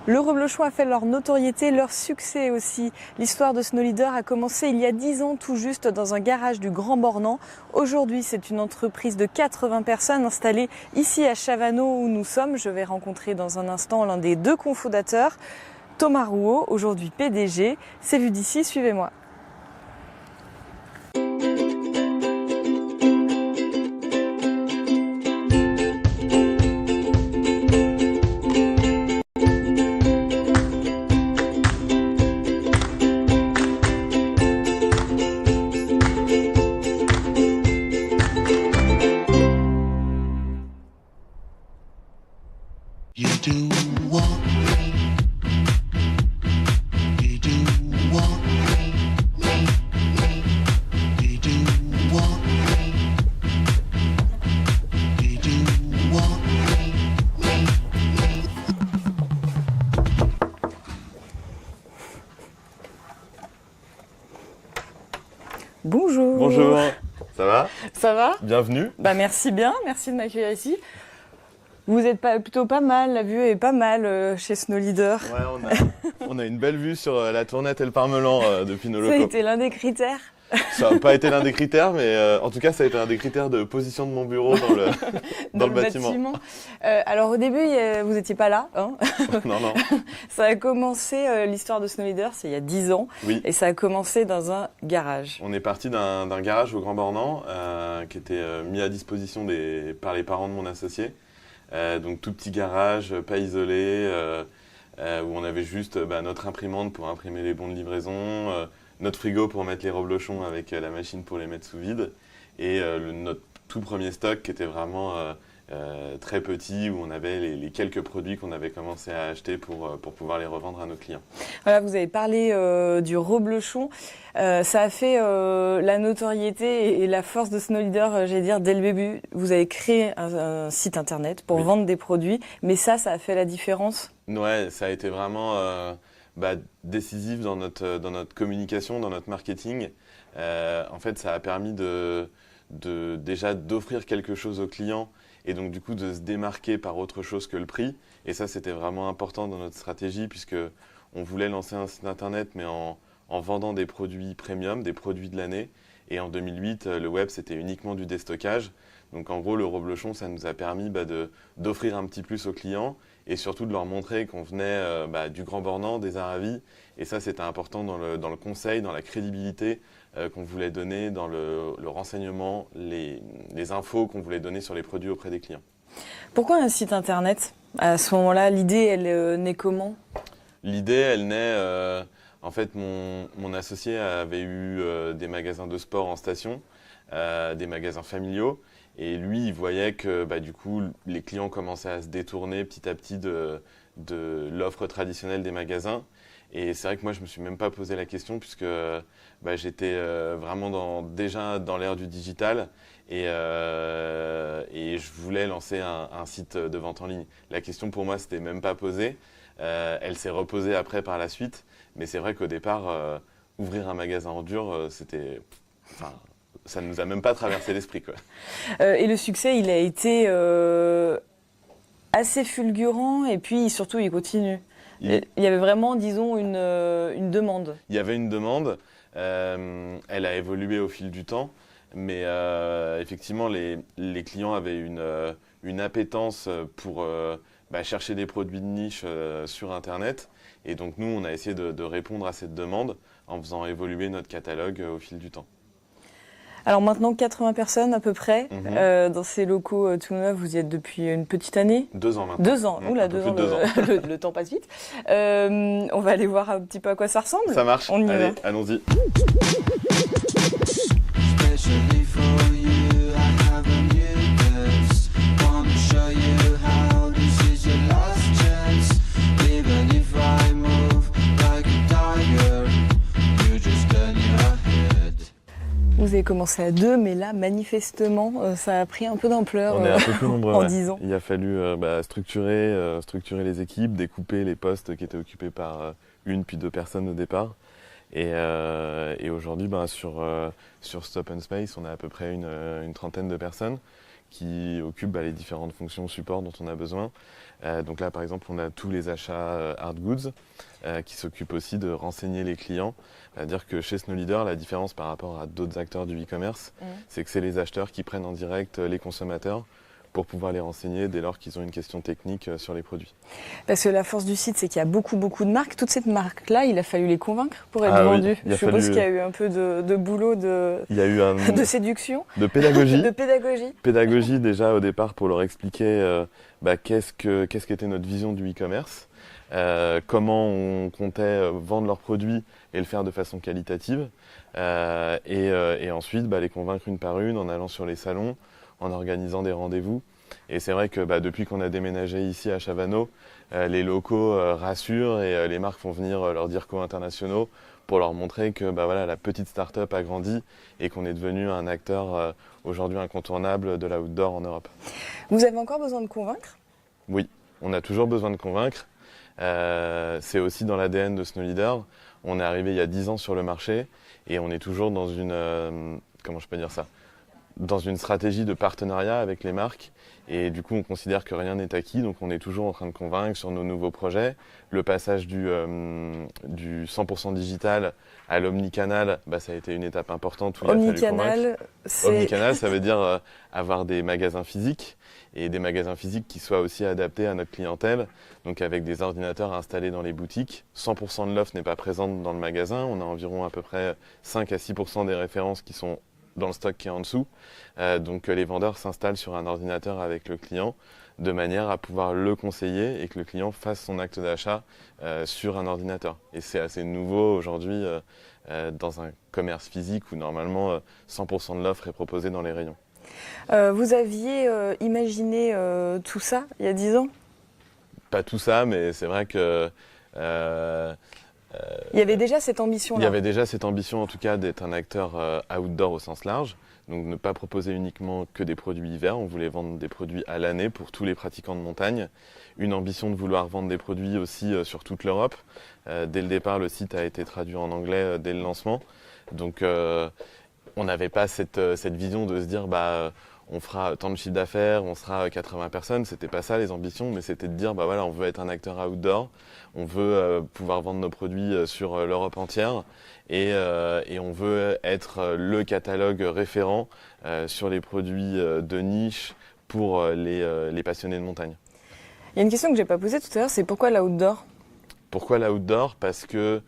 Le reblochon a fait leur notoriété, leur succès aussi. L'histoire de Snow Leader a commencé il y a 10 ans tout juste dans un garage du Grand Bornand. Aujourd'hui, c'est une entreprise de 80 personnes installée ici à Chavanot où nous sommes. Je vais rencontrer dans un instant l'un des deux cofondateurs, Thomas Rouault, aujourd'hui PDG. C'est vu d'ici, suivez-moi. Bonjour. Bonjour, ça va? Ça va? Bienvenue. Merci bien, merci de m'accueillir ici. Vous êtes plutôt pas mal, la vue est pas mal chez Snow Leader. Ouais, on a une belle vue sur la Tournette et le Parmelan depuis nos locaux. Ça a été l'un des critères. Ça n'a pas été l'un des critères, mais en tout cas, ça a été un des critères de position de mon bureau dans le bâtiment. Alors au début, vous n'étiez pas là. Hein. Non, non. Ça a commencé, l'histoire de Snow Leader, c'est il y a 10 ans. Oui. Et ça a commencé dans un garage. On est parti d'un garage au Grand Bornand qui était mis à disposition par les parents de mon associé. Donc tout petit garage, pas isolé, où on avait juste notre imprimante pour imprimer les bons de livraison, notre frigo pour mettre les reblochons avec la machine pour les mettre sous vide, et notre tout premier stock qui était vraiment très petit, où on avait les quelques produits qu'on avait commencé à acheter pour pouvoir les revendre à nos clients. Voilà, vous avez parlé du reblochon. Ça a fait la notoriété et la force de Snow Leader, j'allais dire, dès le début. Vous avez créé un site internet pour vendre des produits, mais ça a fait la différence? Ouais, ça a été vraiment décisif dans notre communication, dans notre marketing. En fait, ça a permis déjà d'offrir quelque chose aux clients et donc du coup de se démarquer par autre chose que le prix. Et ça, c'était vraiment important dans notre stratégie puisque on voulait lancer un site internet mais en vendant des produits premium, des produits de l'année. Et en 2008, le web, c'était uniquement du déstockage. Donc en gros, le reblochon, ça nous a permis d'offrir un petit plus aux clients et surtout de leur montrer qu'on venait du Grand Bornand, des Aravis. Et ça, c'était important dans le conseil, dans la crédibilité qu'on voulait donner, dans le renseignement, les infos qu'on voulait donner sur les produits auprès des clients. Pourquoi un site internet? À ce moment-là, l'idée, elle naît comment? L'idée, elle naît... en fait, mon associé avait eu des magasins de sport en station, des magasins familiaux. Et lui, il voyait que du coup, les clients commençaient à se détourner petit à petit de l'offre traditionnelle des magasins. Et c'est vrai que moi, je me suis même pas posé la question puisque j'étais vraiment déjà dans l'ère du digital et je voulais lancer un site de vente en ligne. La question pour moi, c'était même pas posée. Elle s'est reposée après par la suite. Mais c'est vrai qu'au départ, ouvrir un magasin en dur, c'était... ça ne nous a même pas traversé l'esprit, quoi. Et le succès, il a été assez fulgurant et puis surtout, il continue. Il y avait vraiment, disons, une demande. Il y avait une demande. Elle a évolué au fil du temps. Mais effectivement, les clients avaient une appétence pour chercher des produits de niche sur Internet. Et donc, nous, on a essayé de répondre à cette demande en faisant évoluer notre catalogue au fil du temps. Alors maintenant, 80 personnes à peu près dans ces locaux tout neufs. Vous y êtes depuis une petite année? 2 ans maintenant. 2 ans. Oula, 2 ans. Le temps passe vite. On va aller voir un petit peu à quoi ça ressemble. Ça marche. On y va. Allons-y. Vous avez commencé à 2, mais là, manifestement, ça a pris un peu d'ampleur On est un peu plus nombreux, en 10 ans. Il a fallu structurer les équipes, découper les postes qui étaient occupés par une puis 2 personnes au départ. Et aujourd'hui, sur Stop & Space, on a à peu près une trentaine de personnes qui occupent les différentes fonctions support dont on a besoin. Donc là, par exemple, on a tous les achats hard goods qui s'occupent aussi de renseigner les clients. C'est-à-dire que chez SnowLeader, la différence par rapport à d'autres acteurs du e-commerce, c'est que c'est les acheteurs qui prennent en direct les consommateurs pour pouvoir les renseigner dès lors qu'ils ont une question technique sur les produits. Parce que la force du site, c'est qu'il y a beaucoup de marques. Toutes ces marques-là, il a fallu les convaincre pour être vendues. Oui, je suppose qu'il y a eu un peu de boulot de séduction. De pédagogie. De pédagogie. Pédagogie déjà au départ pour leur expliquer qu'est-ce qu'était notre vision du e-commerce, comment on comptait vendre leurs produits et le faire de façon qualitative. Et ensuite les convaincre une par une en allant sur les salons, en organisant des rendez-vous. Et c'est vrai que depuis qu'on a déménagé ici à Chavano, les locaux rassurent et les marques font venir leurs DIRCO internationaux pour leur montrer que la petite start-up a grandi et qu'on est devenu un acteur aujourd'hui incontournable de l'outdoor en Europe. Vous avez encore besoin de convaincre ? Oui, on a toujours besoin de convaincre. C'est aussi dans l'ADN de SnowLeader. On est arrivé il y a 10 ans sur le marché et on est toujours dans une... comment je peux dire ça ? Dans une stratégie de partenariat avec les marques et du coup on considère que rien n'est acquis, donc on est toujours en train de convaincre sur nos nouveaux projets. Le passage du 100% digital à l'omnicanal, ça a été une étape importante où il a fallu convaincre. Omnicanal, ça veut dire avoir des magasins physiques et des magasins physiques qui soient aussi adaptés à notre clientèle, donc avec des ordinateurs installés dans les boutiques. 100% de l'offre n'est pas présente dans le magasin, on a environ à peu près 5 à 6% des références qui sont dans le stock qui est en dessous. Donc les vendeurs s'installent sur un ordinateur avec le client de manière à pouvoir le conseiller et que le client fasse son acte d'achat sur un ordinateur. Et c'est assez nouveau aujourd'hui dans un commerce physique où normalement 100% de l'offre est proposée dans les rayons. Vous aviez imaginé tout ça il y a 10 ans ? Pas tout ça, mais c'est vrai que... il y avait déjà cette ambition-là. Il y avait déjà cette ambition en tout cas d'être un acteur outdoor au sens large, donc ne pas proposer uniquement que des produits hiver, on voulait vendre des produits à l'année pour tous les pratiquants de montagne. Une ambition de vouloir vendre des produits aussi sur toute l'Europe. Dès le départ, le site a été traduit en anglais dès le lancement, donc on n'avait pas cette vision de se dire on fera tant de chiffre d'affaires, on sera 80 personnes. C'était pas ça les ambitions, mais c'était de dire on veut être un acteur outdoor, on veut pouvoir vendre nos produits sur l'Europe entière et on veut être le catalogue référent sur les produits de niche pour les passionnés de montagne. Il y a une question que j'ai pas posée tout à l'heure, c'est pourquoi l'outdoor ? Pourquoi l'outdoor ? Parce que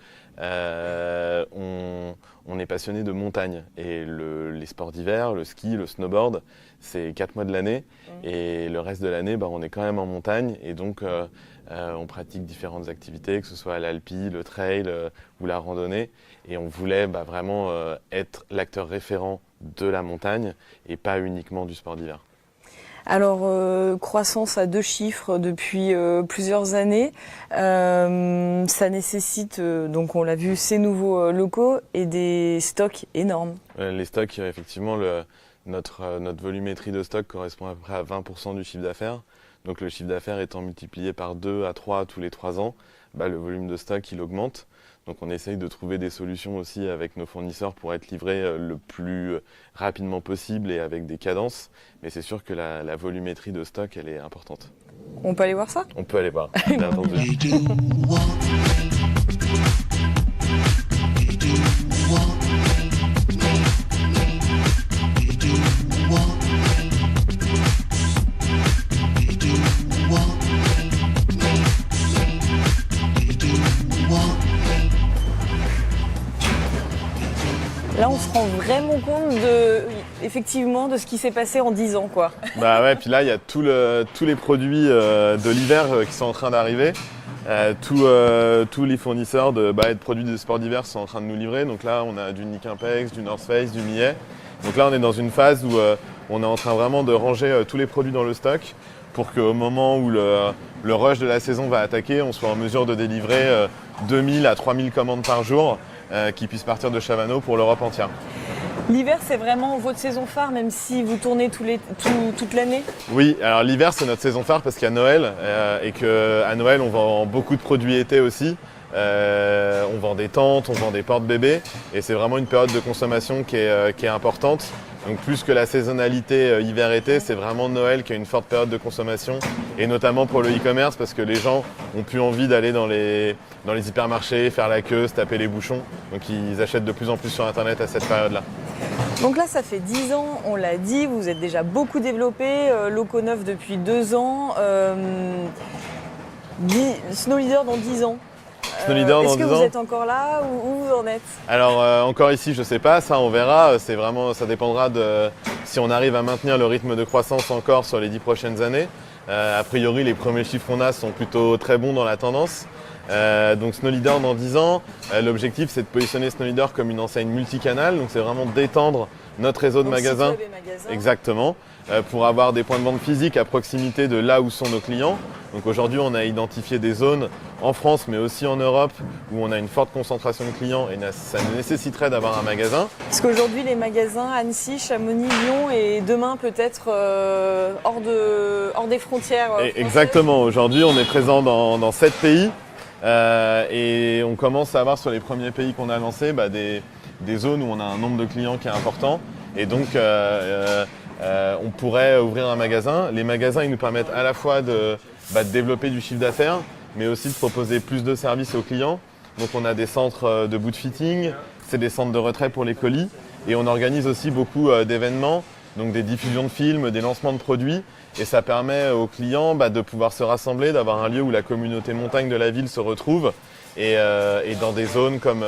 on est passionné de montagne et les sports d'hiver, le ski, le snowboard, c'est 4 mois de l'année et le reste de l'année, on est quand même en montagne et donc on pratique différentes activités, que ce soit l'alpi, le trail ou la randonnée et on voulait vraiment être l'acteur référent de la montagne et pas uniquement du sport d'hiver. Alors, croissance à 2 chiffres depuis plusieurs années, ça nécessite, donc on l'a vu, ces nouveaux locaux et des stocks énormes. Les stocks, effectivement, notre volumétrie de stock correspond à peu près à 20% du chiffre d'affaires. Donc le chiffre d'affaires étant multiplié par 2 à 3 tous les 3 ans, le volume de stock il augmente. Donc on essaye de trouver des solutions aussi avec nos fournisseurs pour être livrés le plus rapidement possible et avec des cadences. Mais c'est sûr que la volumétrie de stock, elle est importante. On peut aller voir ça ? On peut aller voir, bien entendu. Là, on se rend vraiment compte effectivement de ce qui s'est passé en 10 ans, quoi. Puis là, il y a tous les produits de l'hiver qui sont en train d'arriver. Tous les fournisseurs de produits de sport d'hiver sont en train de nous livrer. Donc là, on a du Nick Impex, du North Face, du Millet. Donc là, on est dans une phase où on est en train vraiment de ranger tous les produits dans le stock pour qu'au moment où le rush de la saison va attaquer, on soit en mesure de délivrer 2000 à 3000 commandes par jour qui puissent partir de Chavano pour l'Europe entière. L'hiver, c'est vraiment votre saison phare, même si vous tournez toute l'année ? Oui, alors l'hiver, c'est notre saison phare parce qu'il y a Noël et qu'à Noël, on vend beaucoup de produits été aussi. On vend des tentes, on vend des porte-bébés et c'est vraiment une période de consommation qui est importante Donc plus que la saisonnalité hiver-été, c'est vraiment Noël qui a une forte période de consommation, et notamment pour le e-commerce, parce que les gens ont plus envie d'aller dans les hypermarchés, faire la queue, se taper les bouchons. Donc ils achètent de plus en plus sur Internet à cette période-là. Donc là, ça fait 10 ans, on l'a dit, vous êtes déjà beaucoup développé, locaux neufs depuis 2 ans. Snow Leader dans 10 ans. Est-ce que vous êtes encore là ou où vous en êtes? Alors encore ici, je sais pas, ça on verra. C'est vraiment, ça dépendra de si on arrive à maintenir le rythme de croissance encore sur les 10 prochaines années. A priori, les premiers chiffres qu'on a sont plutôt très bons dans la tendance. Donc Snow Leader dans 10 ans, l'objectif c'est de positionner Snow Leader comme une enseigne multicanal. Donc c'est vraiment d'étendre notre réseau de magasins. Exactement. Pour avoir des points de vente physiques à proximité de là où sont nos clients. Donc aujourd'hui, on a identifié des zones en France, mais aussi en Europe, où on a une forte concentration de clients et ça nécessiterait d'avoir un magasin. Parce qu'aujourd'hui, les magasins Annecy, Chamonix, Lyon et demain peut-être hors des frontières françaises. Exactement. Aujourd'hui, on est présent dans 7 pays et on commence à avoir sur les premiers pays qu'on a lancés des zones où on a un nombre de clients qui est important. Et donc, on pourrait ouvrir un magasin. Les magasins, ils nous permettent à la fois de développer du chiffre d'affaires, mais aussi de proposer plus de services aux clients. Donc on a des centres de boot fitting, c'est des centres de retrait pour les colis, et on organise aussi beaucoup d'événements, donc des diffusions de films, des lancements de produits, et ça permet aux clients de pouvoir se rassembler, d'avoir un lieu où la communauté montagne de la ville se retrouve, et dans des zones comme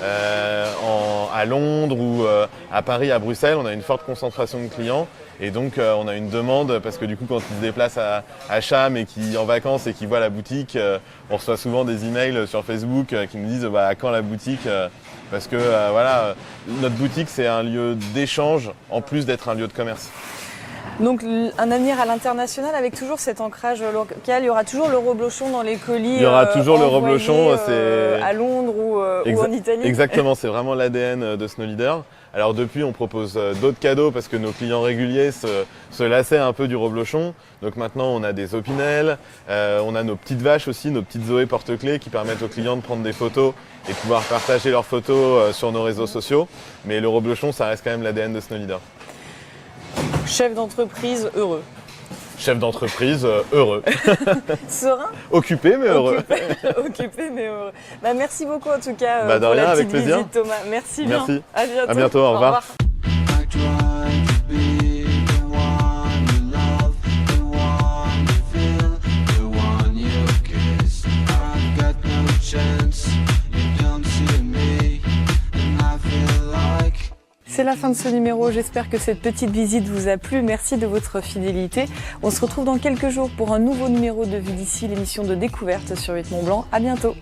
à Londres ou à Paris, à Bruxelles, on a une forte concentration de clients. Et donc on a une demande parce que du coup quand ils se déplacent à Cham et en vacances et qu'ils voient la boutique, on reçoit souvent des emails sur Facebook qui nous disent à quand la boutique, parce que voilà, notre boutique c'est un lieu d'échange en plus d'être un lieu de commerce. Donc un avenir à l'international avec toujours cet ancrage local, il y aura toujours le reblochon dans les colis. Il y aura toujours le reblochon, à Londres ou en Italie. Exactement, c'est vraiment l'ADN de Snow Leader. Alors depuis, on propose d'autres cadeaux parce que nos clients réguliers se lassaient un peu du reblochon. Donc maintenant, on a des opinels, on a nos petites vaches aussi, nos petites Zoé porte-clés qui permettent aux clients de prendre des photos et de pouvoir partager leurs photos sur nos réseaux sociaux. Mais le reblochon, ça reste quand même l'ADN de Snow Leader. Chef d'entreprise heureux. Chef d'entreprise heureux. Serein. Occupé mais heureux. Occupé mais heureux. Merci beaucoup en tout cas de pour rien, la avec petite plaisir. visite, Thomas. Merci bien. Merci. À bientôt. Au revoir. C'est la fin de ce numéro, j'espère que cette petite visite vous a plu, merci de votre fidélité. On se retrouve dans quelques jours pour un nouveau numéro de Vue d'ici, l'émission de découverte sur 8 Mont Blanc. À bientôt.